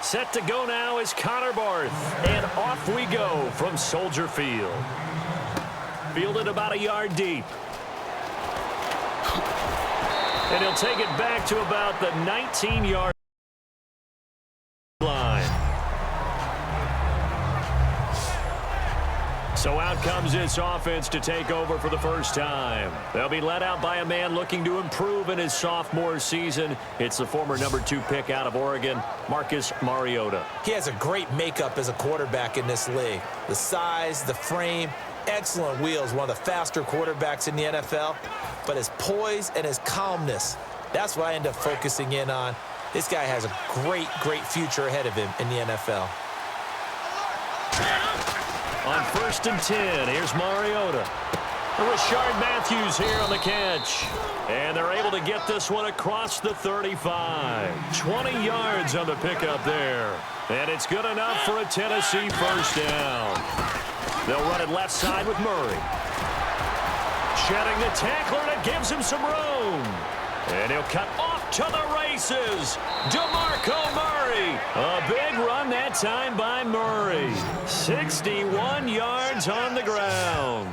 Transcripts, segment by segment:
Set to go now is Connor Barth. And off we go from Soldier Field. Fielded about a yard deep. And he'll take it back to about the 19-yard line. So out comes this offense to take over for the first time. They'll be led out by a man looking to improve in his sophomore season. It's the former number 2 pick out of Oregon, Marcus Mariota. He has a great makeup as a quarterback in this league. The size, the frame, excellent wheels, one of the faster quarterbacks in the NFL. But his poise and his calmness, that's what I end up focusing in on. This guy has a great, great future ahead of him in the NFL. On 1st and 10, here's Mariota. Rashard Matthews here on the catch. And they're able to get this one across the 35. 20 yards on the pickup there. And it's good enough for a Tennessee first down. They'll run it left side with Murray. Shedding the tackler, and it gives him some room. And he'll cut off to the races. DeMarco Murray. A big run that time by Murray. 61 yards on the ground.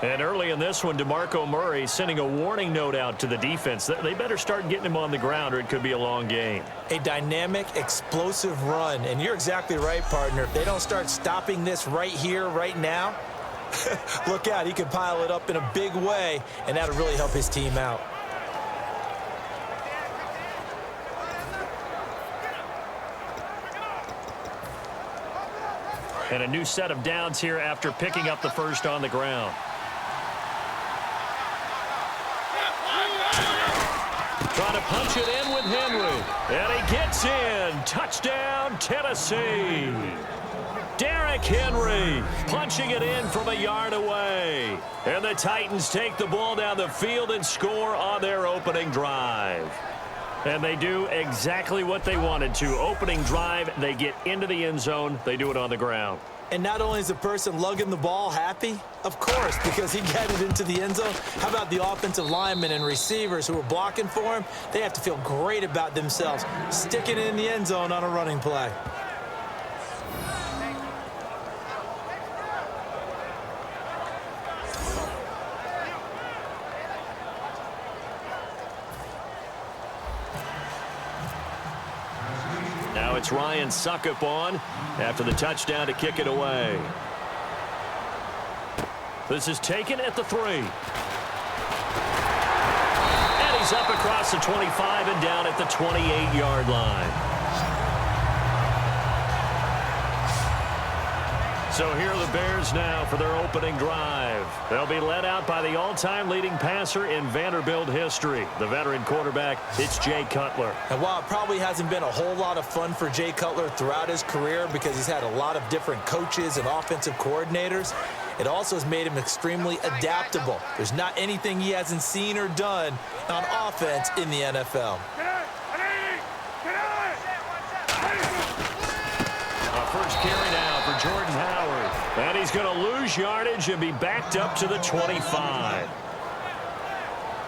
And early in this one, DeMarco Murray sending a warning note out to the defense. They better start getting him on the ground or it could be a long game. A dynamic, explosive run. And you're exactly right, partner. If they don't start stopping this right here, right now, look out. He can pile it up in a big way, and that'll really help his team out. And a new set of downs here after picking up the first on the ground. Trying to punch it in with Henry. And he gets in. Touchdown, Tennessee. Derrick Henry punching it in from a yard away. And the Titans take the ball down the field and score on their opening drive. And they do exactly what they wanted to. Opening drive, they get into the end zone. They do it on the ground. And not only is the person lugging the ball happy, of course, because he got it into the end zone. How about the offensive linemen and receivers who are blocking for him? They have to feel great about themselves, sticking it in the end zone on a running play. Now it's Ryan Suckup on after the touchdown to kick it away. This is taken at the 3. And he's up across the 25 and down at the 28-yard line. So here are the Bears now for their opening drive. They'll be led out by the all-time leading passer in Vanderbilt history, the veteran quarterback. It's Jay Cutler. And while it probably hasn't been a whole lot of fun for Jay Cutler throughout his career because he's had a lot of different coaches and offensive coordinators, it also has made him extremely adaptable. There's not anything he hasn't seen or done on offense in the NFL. First carry now for Jordan Howard. And he's going to lose yardage and be backed up to the 25.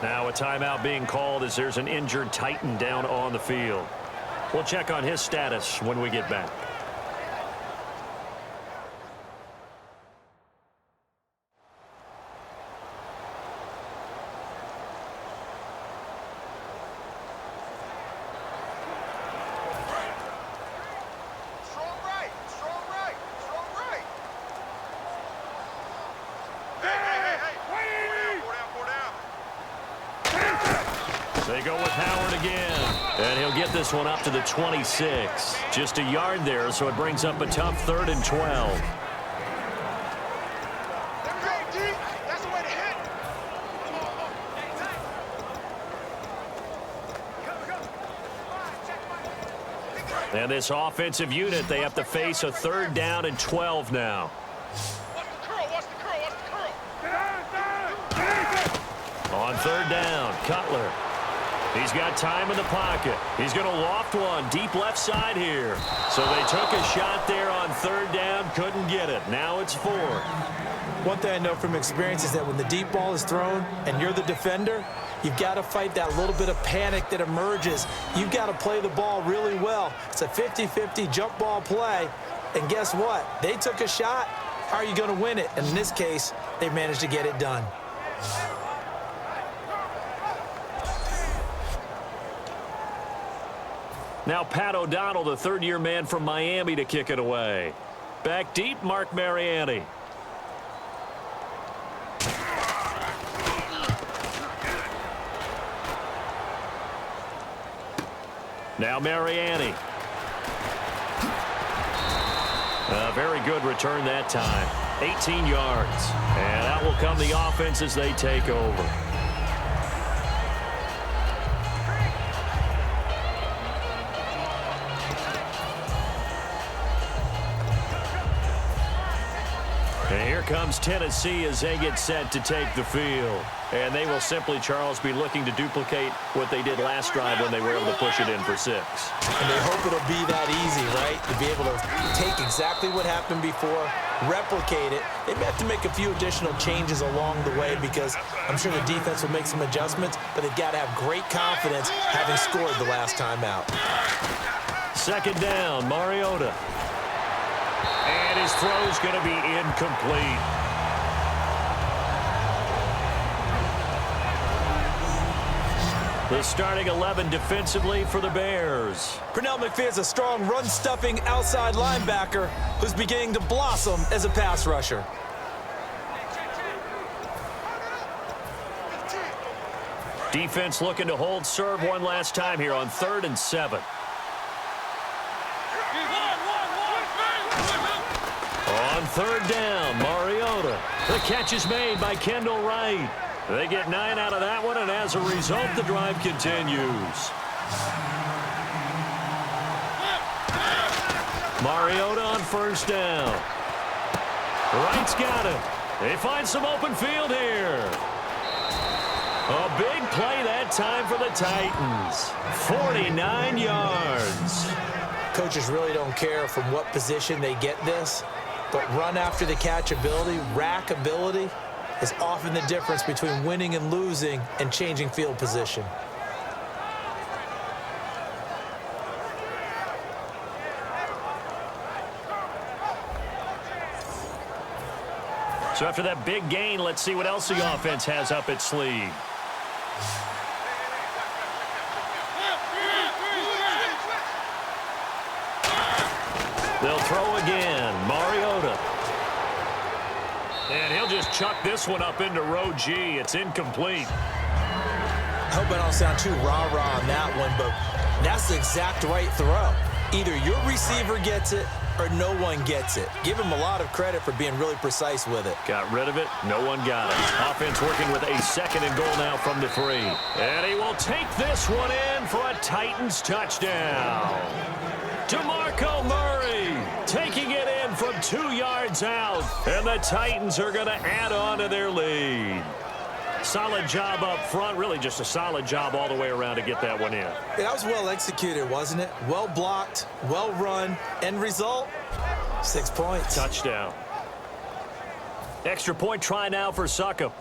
Now a timeout being called as there's an injured Titan down on the field. We'll check on his status when we get back. They go with Howard again. And he'll get this one up to the 26. Just a yard there, so it brings up a tough 3rd and 12. And this offensive unit, they have to face a 3rd down and 12 now. On 3rd down, Cutler. He's got time in the pocket. He's going to loft one deep left side here. So they took a shot there on third down, couldn't get it. Now it's fourth. One thing I know from experience is that when the deep ball is thrown and you're the defender, you've got to fight that little bit of panic that emerges. You've got to play the ball really well. It's a 50-50 jump ball play. And guess what? They took a shot. How are you going to win it? And in this case, they managed to get it done. Now Pat O'Donnell, the third-year man from Miami, to kick it away. Back deep, Mark Mariani. Now Mariani. A very good return that time. 18 yards. And that will come the offense as they take over. And here comes Tennessee as they get set to take the field. And they will simply, Charles, be looking to duplicate what they did last drive when they were able to push it in for 6. And they hope it'll be that easy, right? To be able to take exactly what happened before, replicate it. They may have to make a few additional changes along the way because I'm sure the defense will make some adjustments, but they've got to have great confidence having scored the last time out. Second down, Mariota. And his throw's going to be incomplete. The starting 11 defensively for the Bears. Pernell McPhee's a strong run-stuffing outside linebacker who's beginning to blossom as a pass rusher. Defense looking to hold serve one last time here on 3rd and 7. On 3rd down, Mariota. The catch is made by Kendall Wright. They get 9 out of that one, and as a result, the drive continues. Mariota on 1st down. Wright's got it. They find some open field here. A big play that time for the Titans. 49 yards. Coaches really don't care from what position they get this, but run after the catch ability, rack ability, is often the difference between winning and losing and changing field position. So after that big gain, let's see what else the offense has up its sleeve. They'll throw again. Mariota. And he'll just chuck this one up into row G. It's incomplete. I hope I don't sound too rah-rah on that one, but that's the exact right throw. Either your receiver gets it or no one gets it. Give him a lot of credit for being really precise with it. Got rid of it. No one got it. Offense working with a 2nd and goal now from the 3. And he will take this one in for a Titans touchdown. DeMarco Murray taking it in from 2 yards out. And the Titans are going to add on to their lead. Solid job up front. Really just a solid job all the way around to get that one in. Yeah, that was well executed, wasn't it? Well blocked, well run. End result, 6 points. Touchdown. Extra point try now for Succop.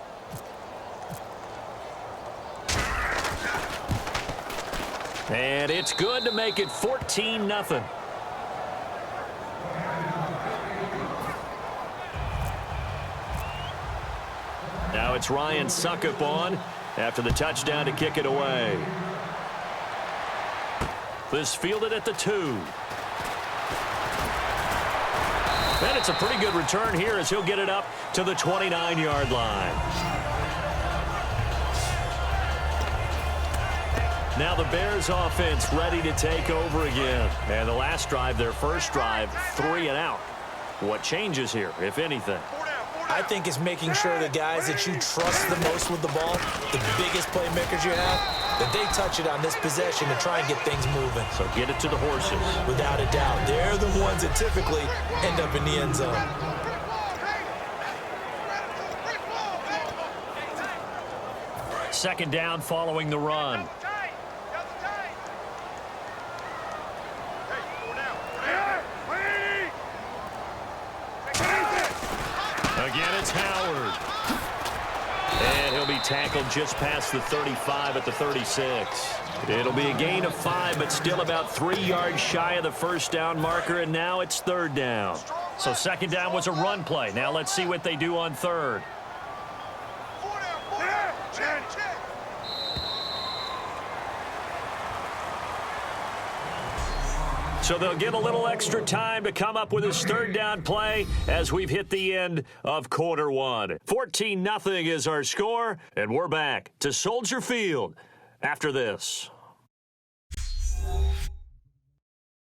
And it's good to make it 14-0. Now it's Ryan Succop on after the touchdown to kick it away. This fielded at the 2. And it's a pretty good return here as he'll get it up to the 29-yard line. Now the Bears offense ready to take over again. And the last drive, their first drive, 3 and out. What changes here, if anything? I think it's making sure the guys that you trust the most with the ball, the biggest playmakers you have, that they touch it on this possession to try and get things moving. So get it to the horses. Without a doubt. They're the ones that typically end up in the end zone. Second down following the run. Again, it's Howard. And he'll be tackled just past the 35 at the 36. It'll be a gain of 5, but still about 3 yards shy of the first down marker, and now it's third down. So second down was a run play. Now let's see what they do on third. So they'll get a little extra time to come up with his third down play as we've hit the end of quarter one. 14-0 is our score, and we're back to Soldier Field after this.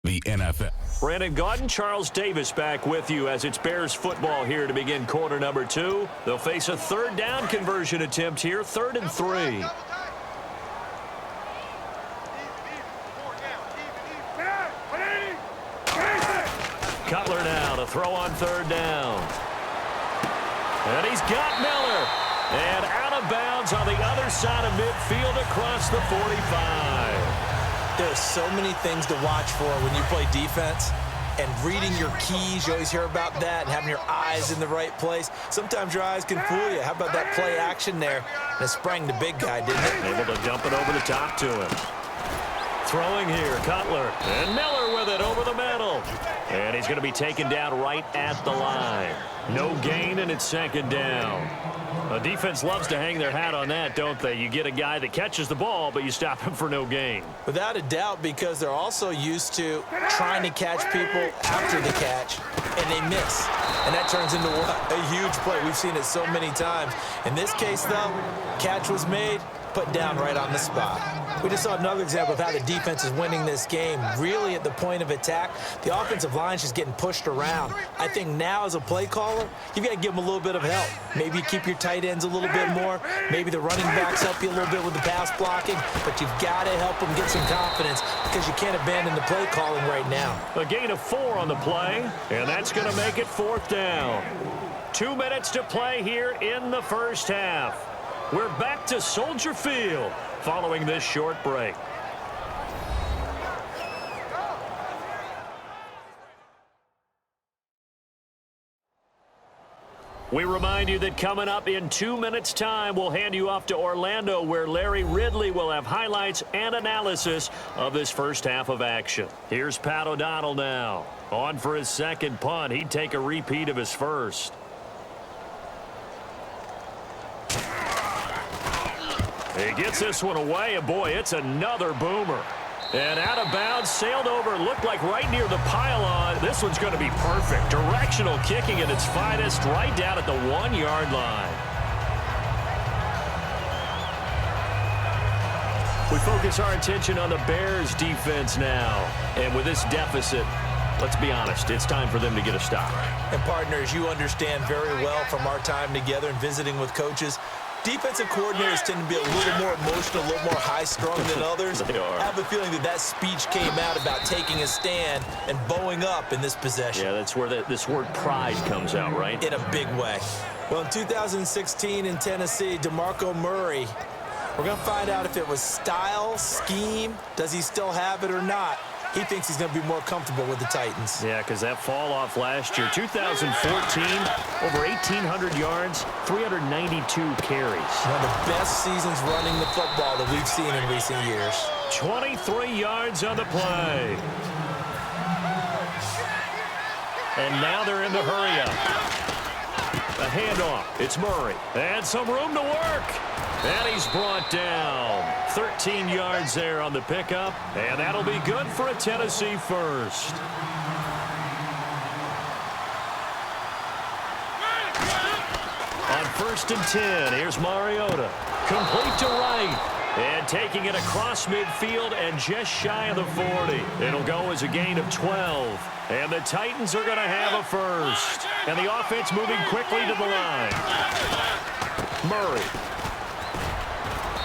The NFL. Brandon Gaudin, Charles Davis back with you as it's Bears football here to begin quarter number 2. They'll face a third down conversion attempt here, 3rd and 3. Cutler now to throw on third down. And he's got Miller. And out of bounds on the other side of midfield across the 45. There's so many things to watch for when you play defense. And reading your keys, you always hear about that, and having your eyes in the right place. Sometimes your eyes can fool you. How about that play action there? And it sprang the big guy, didn't it? Able to dump it over the top to him. Throwing here, Cutler. And Miller with it over the middle. And he's going to be taken down right at the line. No gain, and it's second down. A defense loves to hang their hat on that, don't they? You get a guy that catches the ball, but you stop him for no gain. Without a doubt, because they're also used to trying to catch people after the catch, and they miss. And that turns into what? A huge play. We've seen it so many times. In this case, though, catch was made, put down right on the spot. We just saw another example of how the defense is winning this game. Really at the point of attack, the offensive line is just getting pushed around. I think now as a play caller, you've got to give them a little bit of help. Maybe you keep your tight ends a little bit more. Maybe the running backs help you a little bit with the pass blocking. But you've got to help them get some confidence because you can't abandon the play calling right now. A gain of 4 on the play, and that's going to make it 4th down. 2 minutes to play here in the first half. We're back to Soldier Field following this short break. We remind you that coming up in 2 minutes' time, we'll hand you off to Orlando, where Larry Ridley will have highlights and analysis of this first half of action. Here's Pat O'Donnell now. On for his second punt. He'd take a repeat of his first. He gets this one away, and boy, it's another boomer. And out of bounds, sailed over, looked like right near the pylon. This one's going to be perfect. Directional kicking at its finest, right down at the 1-yard line. We focus our attention on the Bears defense now. And with this deficit, let's be honest, it's time for them to get a stop. And partners, you understand very well from our time together and visiting with coaches, defensive coordinators tend to be a little more emotional, a little more high-strung than others. They are. I have a feeling that speech came out about taking a stand and bowing up in this possession. Yeah, that's where this word pride comes out, right? In a big way. Well, in 2016 in Tennessee, DeMarco Murray, we're going to find out if it was style, scheme, does he still have it or not. He thinks he's going to be more comfortable with the Titans. Yeah, because that fall off last year, 2014, over 1,800 yards, 392 carries. One of the best seasons running the football that we've seen in recent years. 23 yards on the play. And now they're in the hurry up. A handoff. It's Murray. And some room to work. And he's brought down. 13 yards there on the pickup. And that'll be good for a Tennessee first. On 1st and 10, here's Mariota. Complete to right. And taking it across midfield and just shy of the 40. It'll go as a gain of 12. And the Titans are going to have a first. And the offense moving quickly to the line. Murray.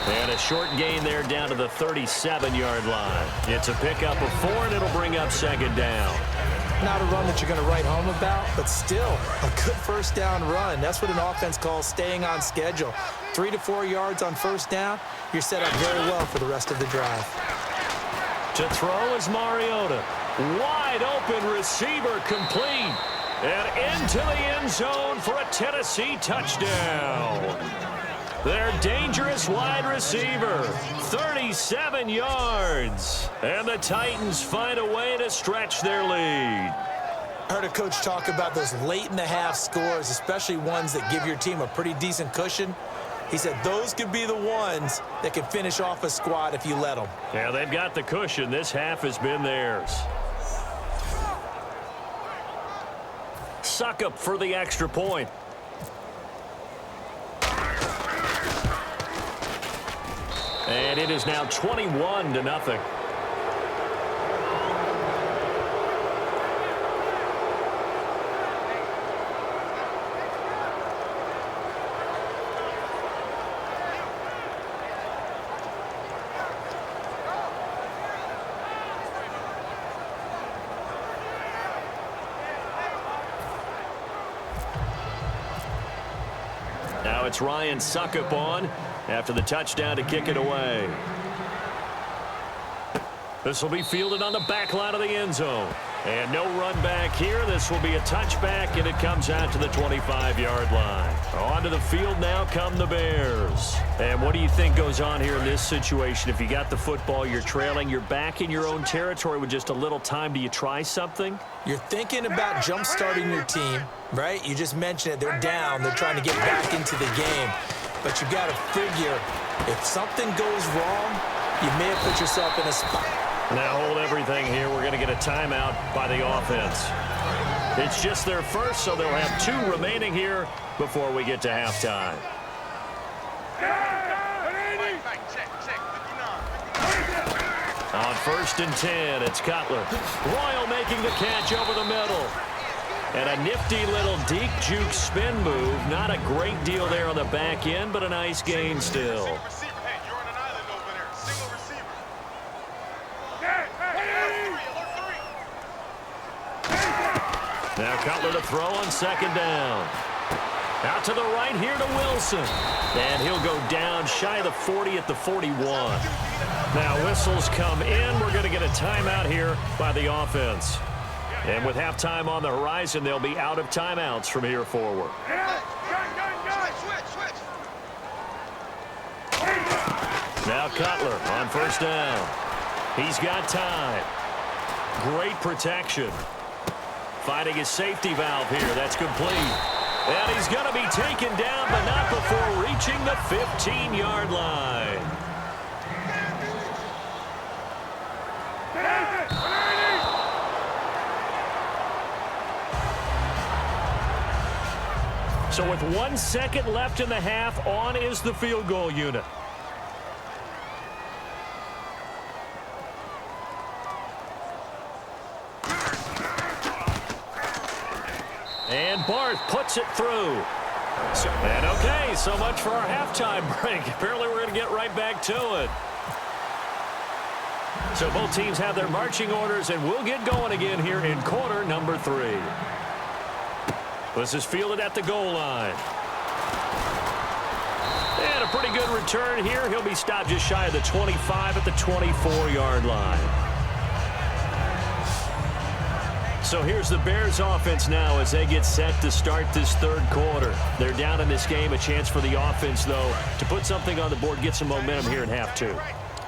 And a short gain there down to the 37-yard line. It's a pickup of 4, and it'll bring up second down. Not a run that you're going to write home about, but still a good first down run. That's what an offense calls staying on schedule. 3 to 4 yards on first down, you're set up very well for the rest of the drive. To throw is Mariota. Wide open receiver complete. And into the end zone for a Tennessee touchdown. Their dangerous wide receiver, 37 yards. And the Titans find a way to stretch their lead. I heard a coach talk about those late-in-the-half scores, especially ones that give your team a pretty decent cushion. He said those could be the ones that can finish off a squad if you let them. Yeah, they've got the cushion. This half has been theirs. Suck up for the extra point. And it is now 21-0. Now it's Ryan Suckup on after the touchdown to kick it away. This will be fielded on the back line of the end zone. And no run back here. This will be a touchback, and it comes out to the 25-yard line. Onto the field now come the Bears. And what do you think goes on here in this situation? If you got the football, you're trailing, you're back in your own territory with just a little time. Do you try something? You're thinking about jump-starting your team, right? You just mentioned it. They're down. They're trying to get back into the game. But you got to figure if something goes wrong, you may have put yourself in a spot. Now hold everything here. We're going to get a timeout by the offense. It's just their first, so they'll have 2 remaining here before we get to halftime. On 1st and 10, it's Cutler. Royal making the catch over the middle. And a nifty little deke juke spin move. Not a great deal there on the back end, but a nice gain still. Now Cutler to throw on 2nd down. Out to the right here to Wilson. And he'll go down shy of the 40 at the 41. Now whistles come in. We're going to get a timeout here by the offense. And with halftime on the horizon, they'll be out of timeouts from here forward. Now Cutler on 1st down. He's got time. Great protection. Finding his safety valve here. That's complete. And he's going to be taken down, but not before reaching the 15-yard line. So with 1 second left in the half, on is the field goal unit. And Barth puts it through. And okay, so much for our halftime break. Apparently we're going to get right back to it. So both teams have their marching orders, and we'll get going again here in quarter number 3. This is fielded at the goal line. And a pretty good return here. He'll be stopped just shy of the 25 at the 24-yard line. So here's the Bears offense now as they get set to start this 3rd quarter. They're down in this game. A chance for the offense, though, to put something on the board, get some momentum here in half 2.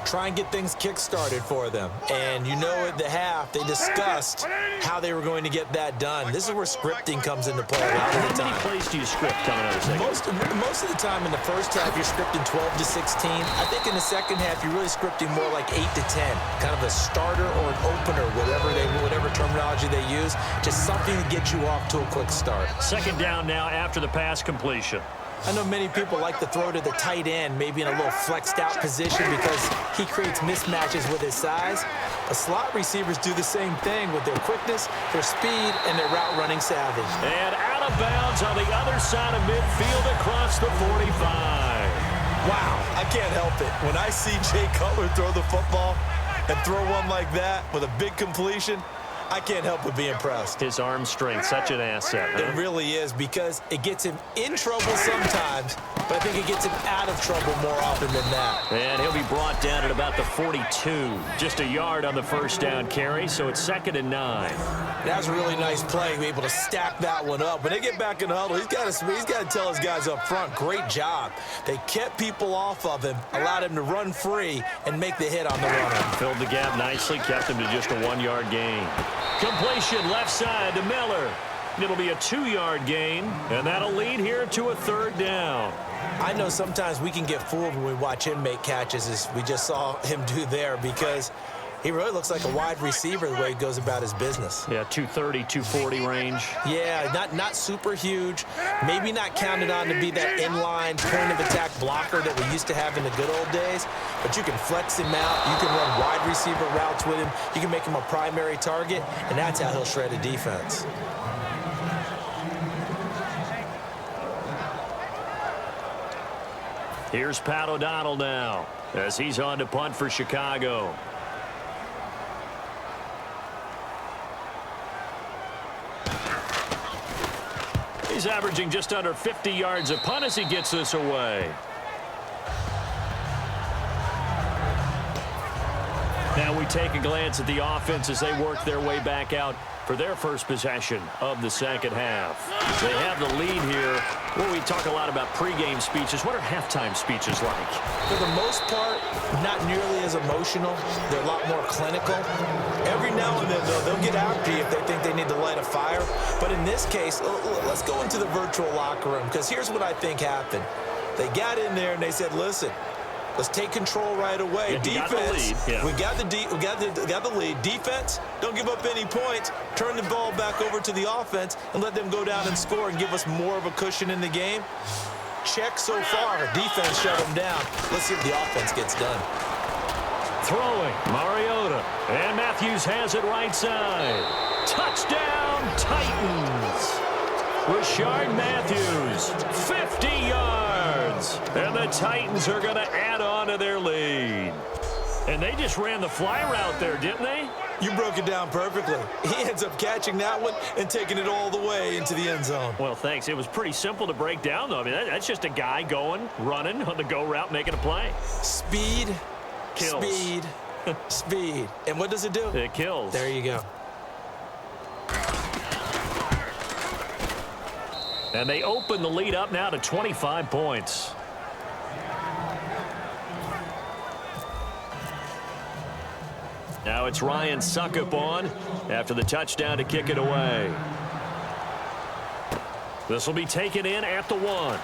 Try and get things kick-started for them. And you know at the half, they discussed how they were going to get that done. This is where scripting comes into play a lot of the time. How many plays do you script coming out of the second? Most of the time in the first half, you're scripting 12 to 16. I think in the second half, you're really scripting more like 8 to 10. Kind of a starter or an opener, whatever terminology they use. Just something to get you off to a quick start. 2nd down now after the pass completion. I know many people like to throw to the tight end, maybe in a little flexed out position because he creates mismatches with his size. But slot receivers do the same thing with their quickness, their speed, and their route running savvy. And out of bounds on the other side of midfield across the 45. Wow, I can't help it. When I see Jay Cutler throw the football and throw one like that with a big completion, I can't help but be impressed. His arm strength, such an asset. Huh? It really is, because it gets him in trouble sometimes, but I think it gets him out of trouble more often than that. And he'll be brought down at about the 42. Just a yard on the first down carry, so it's 2nd and 9. That's a really nice play, able to stack that one up. When they get back in the huddle, he's got to tell his guys up front, great job. They kept people off of him, allowed him to run free and make the hit on the runner. Filled the gap nicely, kept him to just a 1-yard gain. Completion left side to Miller. It'll be a 2-yard gain, and that'll lead here to a 3rd down. I know sometimes we can get fooled when we watch him make catches, as we just saw him do there, because he really looks like a wide receiver the way he goes about his business. Yeah, 230, 240 range. Yeah, not super huge. Maybe not counted on to be that inline point-of-attack blocker that we used to have in the good old days, but you can flex him out. You can run wide receiver routes with him. You can make him a primary target, and that's how he'll shred a defense. Here's Pat O'Donnell now as he's on to punt for Chicago. He's averaging just under 50 yards a punt as he gets this away. Now we take a glance at the offense as they work their way back out for their first possession of the second half. They have the lead here. Well, we talk a lot about pregame speeches. What are halftime speeches like? For the most part, not nearly as emotional. They're a lot more clinical. Every now and then, though, they'll get after you if they think they need to light a fire. But in this case, let's go into the virtual locker room, because here's what I think happened. They got in there and they said, listen, let's take control right away. Yeah, defense, we got the lead. Defense, don't give up any points. Turn the ball back over to the offense and let them go down and score and give us more of a cushion in the game. Check so far. Defense shut them down. Let's see if the offense gets done. Throwing, Mariota. And Matthews has it right side. Touchdown, Titans. Rashard Matthews, 50 yards. And the Titans are going to add on to their lead. And they just ran the fly route there, didn't they? You broke it down perfectly. He ends up catching that one and taking it all the way into the end zone. Well, thanks. It was pretty simple to break down, though. I mean, that's just a guy going, running on the go route, making a play. Speed, Kills. speed, speed. And what does it do? It kills. There you go. And they open the lead up now to 25 points. Now it's Ryan Suckup on after the touchdown to kick it away. This will be taken in at the 1.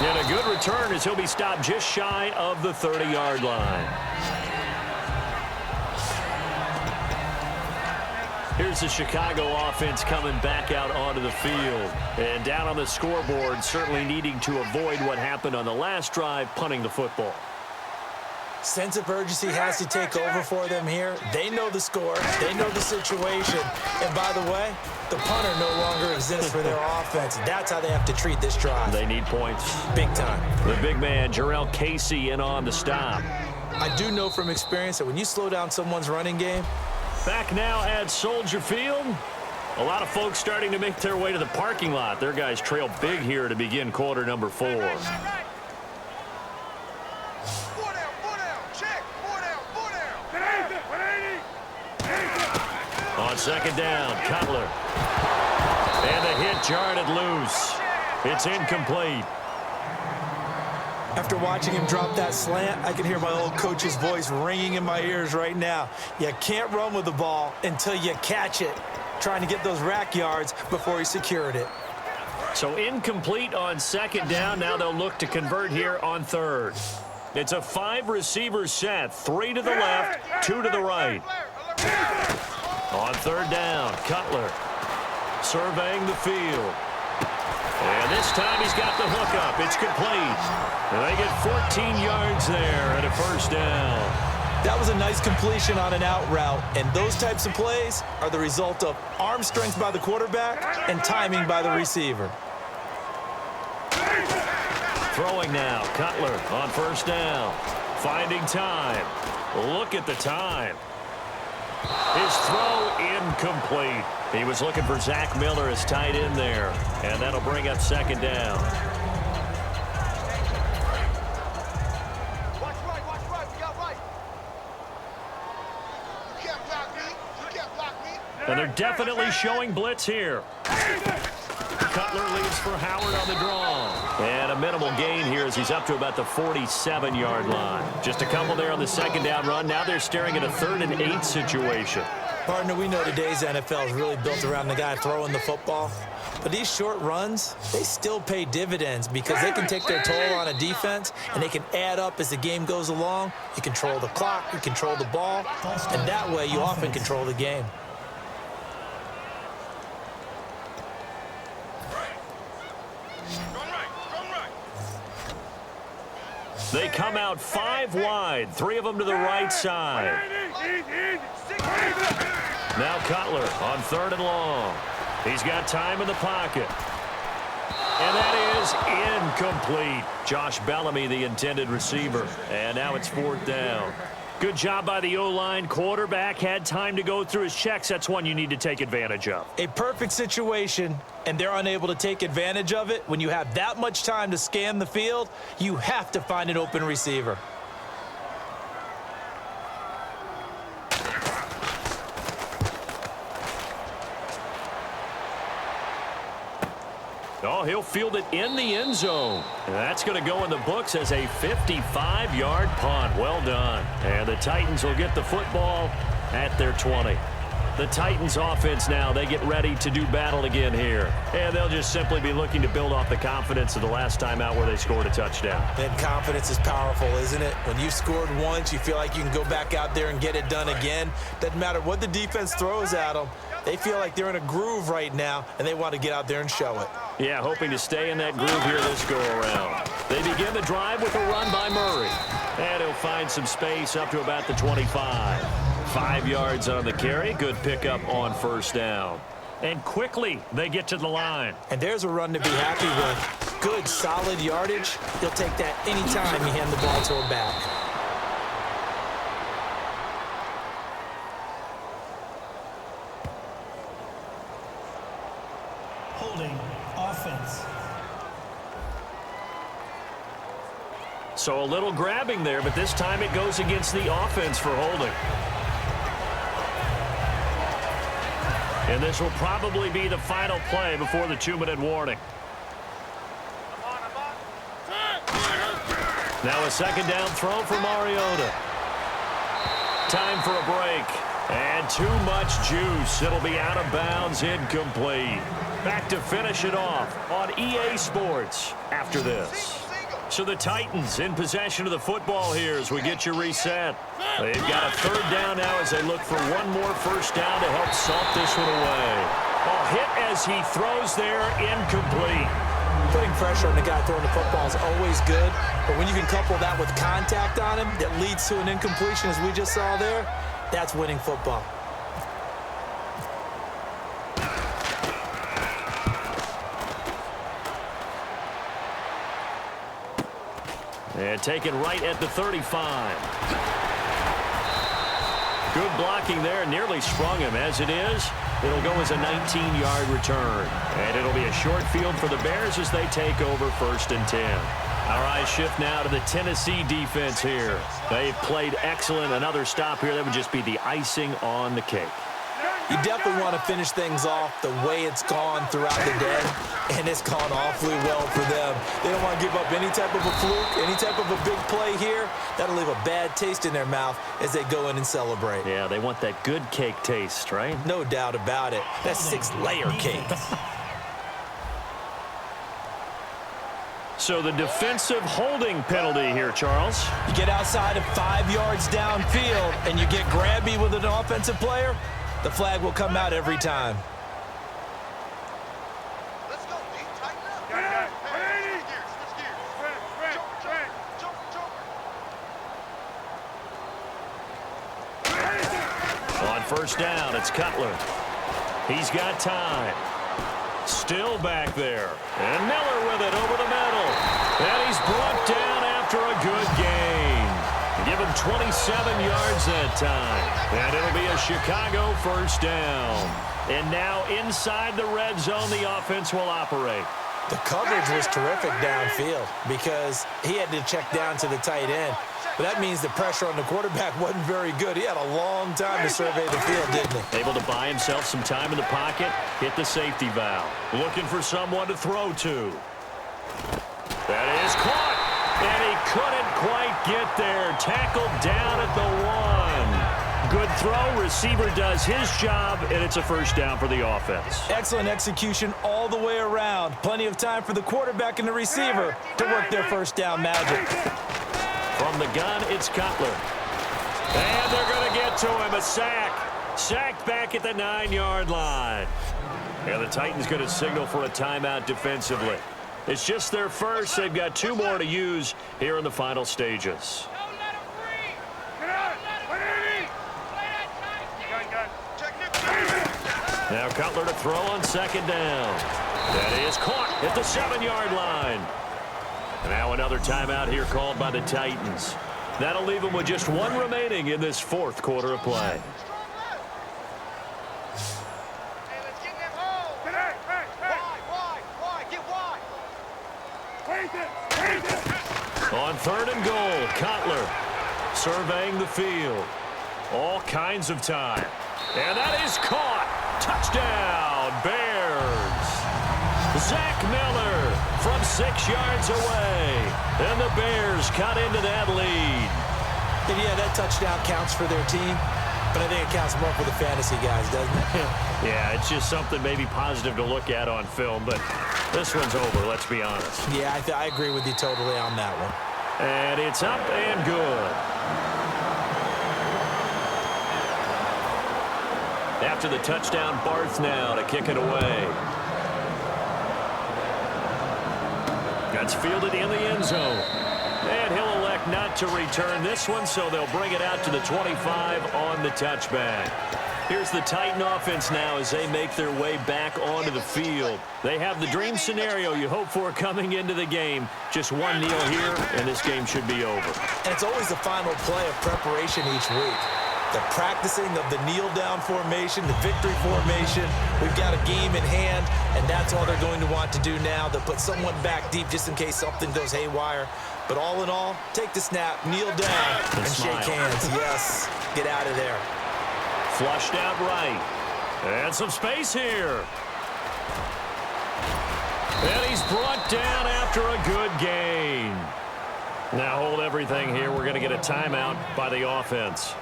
And a good return as he'll be stopped just shy of the 30-yard line. Here's the Chicago offense coming back out onto the field. And down on the scoreboard, certainly needing to avoid what happened on the last drive, punting the football. Sense of urgency has to take over for them here. They know the score. They know the situation. And by the way, the punter no longer exists for their offense. That's how they have to treat this drive. They need points. Big time. The big man, Jarrell Casey, in on the stop. I do know from experience that when you slow down someone's running game. Back now at Soldier Field. A lot of folks starting to make their way to the parking lot. Their guys trail big here to begin quarter number 4. On second down, Cutler. And the hit jarred loose. It's incomplete. After watching him drop that slant, I can hear my old coach's voice ringing in my ears right now. You can't run with the ball until you catch it. Trying to get those rack yards before he secured it. So incomplete on second down. Now they'll look to convert here on third. It's a 5-receiver set. 3 to the left, 2 to the right. On third down, Cutler surveying the field. And this time he's got the hookup. It's complete. And they get 14 yards there and a first down. That was a nice completion on an out route, and those types of plays are the result of arm strength by the quarterback and timing by the receiver. Throwing now, Cutler on first down. Finding time. Look at the time. His throw incomplete. He was looking for Zach Miller as tight end there, and that'll bring up second down. Watch right, we got right. You can't block me. And they're definitely showing blitz here. Cutler leads for Howard on the draw. And a minimal gain here as he's up to about the 47-yard line. Just a couple there on the second down run. Now they're staring at a 3rd and 8 situation. Partner, we know today's NFL is really built around the guy throwing the football. But these short runs, they still pay dividends because they can take their toll on a defense and they can add up as the game goes along. You control the clock, you control the ball, and that way you often control the game. They come out 5 wide, 3 of them to the right side. Now Cutler on 3rd and long. He's got time in the pocket. And that is incomplete. Josh Bellamy, the intended receiver. And now it's 4th down. Good job by the O-line. Quarterback had time to go through his checks. That's one you need to take advantage of. A perfect situation, and they're unable to take advantage of it. When you have that much time to scan the field, you have to find an open receiver. Oh, he'll field it in the end zone. And that's going to go in the books as a 55-yard punt. Well done. And the Titans will get the football at their 20. The Titans offense now, they get ready to do battle again here. And they'll just simply be looking to build off the confidence of the last time out where they scored a touchdown. And confidence is powerful, isn't it? When you've scored once, you feel like you can go back out there and get it done again. Doesn't matter what the defense throws at them. They feel like they're in a groove right now, and they want to get out there and show it. Yeah, hoping to stay in that groove here this go-around. They begin the drive with a run by Murray. And he'll find some space up to about the 25. 5 yards on the carry. Good pickup on 1st down. And quickly, they get to the line. And there's a run to be happy with. Good, solid yardage. He'll take that anytime you hand the ball to him back. Holding offense. So a little grabbing there, but this time it goes against the offense for holding. And this will probably be the final play before the 2-minute warning. Now a second down throw for Mariota. Time for a break. And too much juice. It'll be out of bounds, incomplete. Back to finish it off on EA Sports after this. So the Titans in possession of the football here as we get you reset. They've got a 3rd down now as they look for one more 1st down to help salt this one away. A hit as he throws there, incomplete. Putting pressure on the guy throwing the football is always good, but when you can couple that with contact on him that leads to an incompletion as we just saw there, that's winning football. And taken right at the 35. Good blocking there, nearly sprung him. As it is, it'll go as a 19-yard return. And it'll be a short field for the Bears as they take over 1st and 10. Our eyes shift now to the Tennessee defense here. They've played excellent. Another stop here, that would just be the icing on the cake. You definitely want to finish things off the way it's gone throughout the day, and it's gone awfully well for them. They don't want to give up any type of a fluke, any type of a big play here. That'll leave a bad taste in their mouth as they go in and celebrate. Yeah, they want that good cake taste, right? No doubt about it. That 6-layer cake. So the defensive holding penalty here, Charles. You get outside of 5 yards downfield, and you get grabby with an offensive player, the flag will come out every time. Let's go, D. Tighten up. Hey, switch gears. Jump. On 1st down, it's Cutler. He's got time. Still back there. And Miller with it over the middle. And he's brought down after a good gain. Give him 27 yards that time. And it'll be a Chicago 1st down. And now inside the red zone, the offense will operate. The coverage was terrific downfield because he had to check down to the tight end. But that means the pressure on the quarterback wasn't very good. He had a long time to survey the field, didn't he? Able to buy himself some time in the pocket, hit the safety valve. Looking for someone to throw to. That is caught. And he couldn't quite get there. Tackled down at the 1. Good throw. Receiver does his job, and it's a first down for the offense. Excellent execution all the way around. Plenty of time for the quarterback and the receiver to work their first down magic. From the gun, it's Cutler. And they're going to get to him. A sack. Sacked back at the 9-yard line. And the Titans going to signal for a timeout defensively. It's just their first. They've got 2 more to use here in the final stages. Now Cutler to throw on second down. That is caught at the 7-yard line. Now another timeout here called by the Titans. That'll leave them with just 1 remaining in this 4th quarter of play. On 3rd and goal, Cutler surveying the field. All kinds of time. And that is caught. Touchdown, Bears. Zach Miller from 6 yards away. And the Bears cut into that lead. And yeah, that touchdown counts for their team, but I think it counts more for the fantasy guys, doesn't it? Yeah, it's just something maybe positive to look at on film, but this one's over, let's be honest. Yeah, I agree with you totally on that one. And it's up and good. After the touchdown, Barth now to kick it away. That's fielded in the end zone. And he'll elect not to return this one, so they'll bring it out to the 25 on the touchback. Here's the Titan offense now as they make their way back onto the field. They have the dream scenario you hope for coming into the game. Just 1 kneel here, and this game should be over. And it's always the final play of preparation each week. The practicing of the kneel-down formation, the victory formation. We've got a game in hand, and that's all they're going to want to do now. They'll put someone back deep just in case something goes haywire. But all in all, take the snap, kneel down, and shake hands. Yes, get out of there. Flushed out right. And some space here. And he's brought down after a good gain. Now hold everything here. We're going to get a timeout by the offense.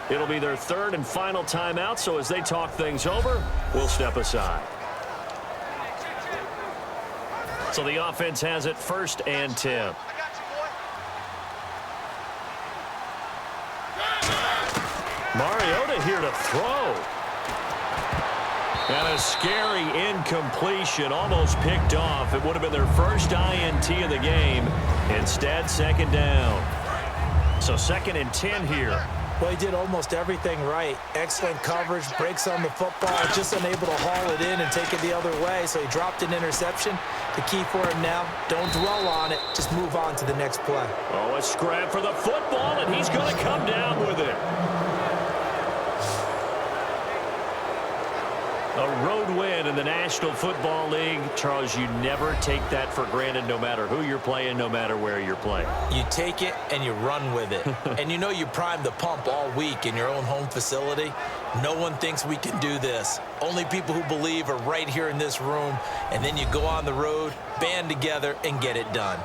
It'll be their 3rd and final timeout, so as they talk things over, we'll step aside. So the offense has it 1st and 10. Mariota here to throw. And a scary incompletion, almost picked off. It would have been their first INT of the game. Instead, 2nd down. So 2nd and 10 here. Well, he did almost everything right. Excellent coverage, breaks on the football, just unable to haul it in and take it the other way. So he dropped an interception. The key for him now, don't dwell on it. Just move on to the next play. Oh, a scrap for the football, and he's going to come down with it. A road win in the National Football League. Charles, you never take that for granted no matter who you're playing, no matter where you're playing. You take it and you run with it. And you know you primed the pump all week in your own home facility. No one thinks we can do this. Only people who believe are right here in this room. And then you go on the road, band together, and get it done.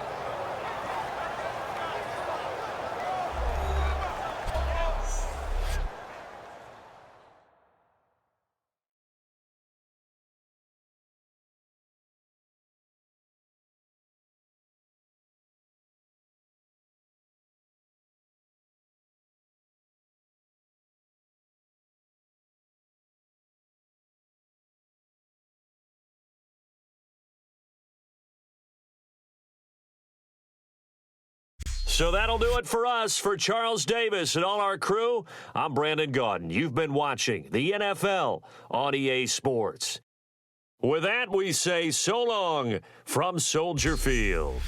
So that'll do it for us. For Charles Davis and all our crew, I'm Brandon Gaudin. You've been watching the NFL on EA Sports. With that, we say so long from Soldier Field.